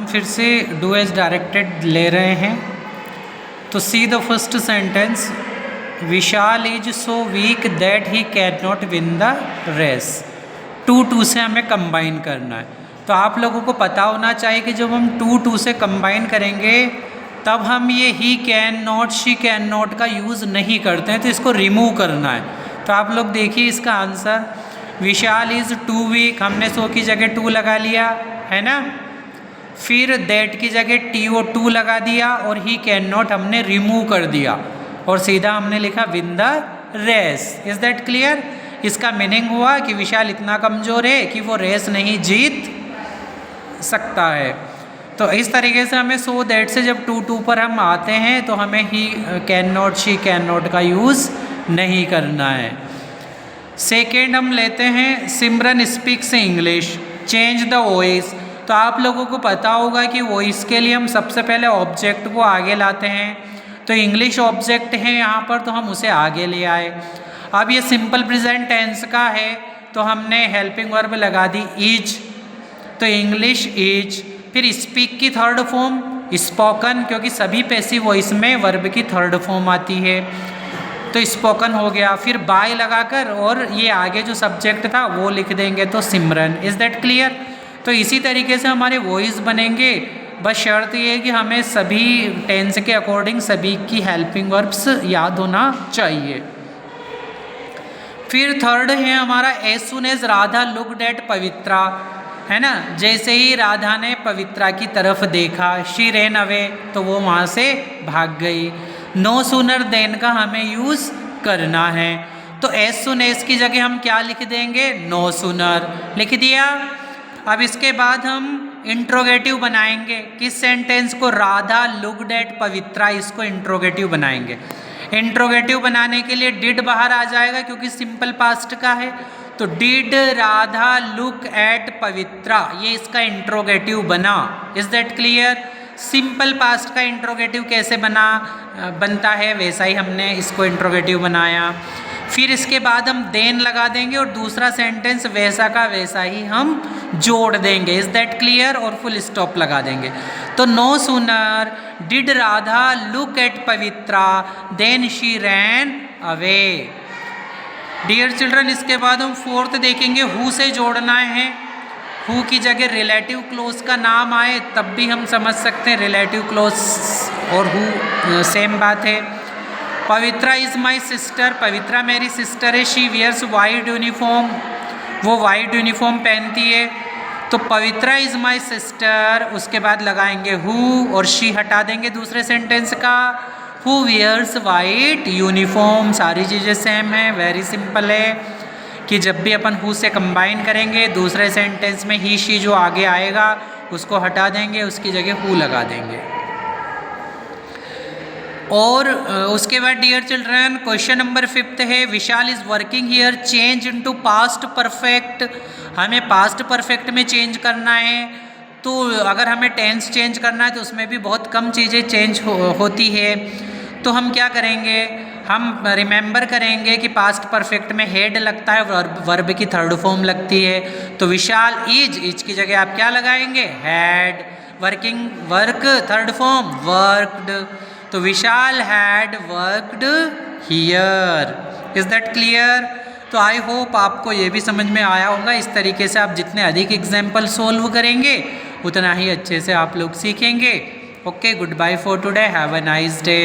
फिर से do as directed ले रहे हैं। तो see the first sentence, Vishal is so weak that he can not win the race. Too से हमें कंबाइन करना है। तो आप लोगों को पता होना चाहिए कि जब हम टू से कंबाइन करेंगे तब हम ये ही can not, she can not का यूज़ नहीं करते हैं, तो इसको रिमूव करना है। तो आप लोग देखिए इसका answer, Vishal is too weak, हमने सो की जगह टू लगा लिया है ना, फिर दैट की जगह TO2 लगा दिया और ही कैन नॉट हमने रिमूव कर दिया और सीधा हमने लिखा win the race. Is that clear? इसका मीनिंग हुआ कि विशाल इतना कमज़ोर है कि वो रेस नहीं जीत सकता है। तो इस तरीके से हमें सो दैट से जब टू पर हम आते हैं तो हमें he can not, she can not का यूज़ नहीं करना है। सेकेंड हम लेते हैं Simran speaks English, change the voice. तो आप लोगों को पता होगा कि वॉइस के लिए हम सबसे पहले ऑब्जेक्ट को आगे लाते हैं। तो इंग्लिश ऑब्जेक्ट है यहाँ पर, तो हम उसे आगे ले आए। अब ये सिंपल प्रेजेंट टेंस का है तो हमने हेल्पिंग वर्ब लगा दी इज, तो इंग्लिश इज। फिर स्पीक की थर्ड फॉर्म स्पोकन, क्योंकि सभी पैसिव वॉइस में वर्ब की थर्ड फॉर्म आती है, तो स्पोकन हो गया। फिर बाय लगाकर और ये आगे जो सब्जेक्ट था वो लिख देंगे, तो सिमरन। Is that clear? तो इसी तरीके से हमारे वॉइस बनेंगे, बस शर्त ये है कि हमें सभी टेंस के अकॉर्डिंग सभी की हेल्पिंग वर्ब्स याद होना चाहिए। फिर थर्ड है हमारा as soon as Radha looked at Pavitra, है ना, जैसे ही राधा ने पवित्रा की तरफ देखा, शी रैन अवे, तो वो वहाँ से भाग गई। नो सूनर देन का हमें यूज़ करना है, तो एज सुन एज की जगह हम क्या लिख देंगे, नो सूनर लिख दिया। अब इसके बाद हम इंट्रोगेटिव बनाएंगे। किस सेंटेंस को? राधा लुक्ड एट पवित्रा, इसको इंट्रोगेटिव बनाएंगे। इंट्रोगेटिव बनाने के लिए डिड बाहर आ जाएगा क्योंकि सिंपल पास्ट का है, तो डिड राधा लुक एट पवित्रा, ये इसका इंट्रोगेटिव बना। Is that clear? Simple past का इंट्रोगेटिव कैसे बनता है वैसा ही हमने इसको इंट्रोगेटिव बनाया। फिर इसके बाद हम देन लगा देंगे और दूसरा सेंटेंस वैसा का वैसा ही हम जोड़ देंगे। Is that clear? और फुल स्टॉप लगा देंगे। तो no sooner did Radha look at Pavitra then she ran away. Dear children, इसके बाद हम फोर्थ देखेंगे, हु से जोड़ना है। हु की जगह रिलेटिव क्लोज का नाम आए तब भी हम समझ सकते हैं रिलेटिव क्लोज और हु सेम बात है। पवित्रा इज़ माई सिस्टर, पवित्रा मेरी सिस्टर है। शी वियर्स वाइट यूनिफॉर्म, वो वाइट यूनिफॉर्म पहनती है। तो पवित्रा इज़ माई सिस्टर, उसके बाद लगाएंगे हु और शी हटा देंगे दूसरे सेंटेंस का। हु वियर्स वाइट यूनिफॉर्म, सारी चीज़ें सेम है, वेरी सिंपल है कि जब भी अपन हु से कंबाइन करेंगे दूसरे सेंटेंस में ही शी जो आगे आएगा उसको हटा देंगे, उसकी जगह हु लगा देंगे। और उसके बाद डियर चिल्ड्रन क्वेश्चन नंबर 5 है, Vishal is working here, change into past perfect. हमें पास्ट परफेक्ट में चेंज करना है। तो अगर हमें टेंस चेंज करना है तो उसमें भी बहुत कम चीज़ें चेंज होती है। तो हम क्या करेंगे, हम रिमेंबर करेंगे कि पास्ट परफेक्ट में हेड लगता है, वर्ब की थर्ड फॉर्म लगती है। तो विशाल इज की जगह आप क्या लगाएंगे, had. Working, work third form worked, तो Vishal had worked here. Is that clear? तो आई होप आपको ये भी समझ में आया होगा। इस तरीके से आप जितने अधिक एग्जाम्पल सोल्व करेंगे उतना ही अच्छे से आप लोग सीखेंगे। Okay, good bye for today, have a nice day.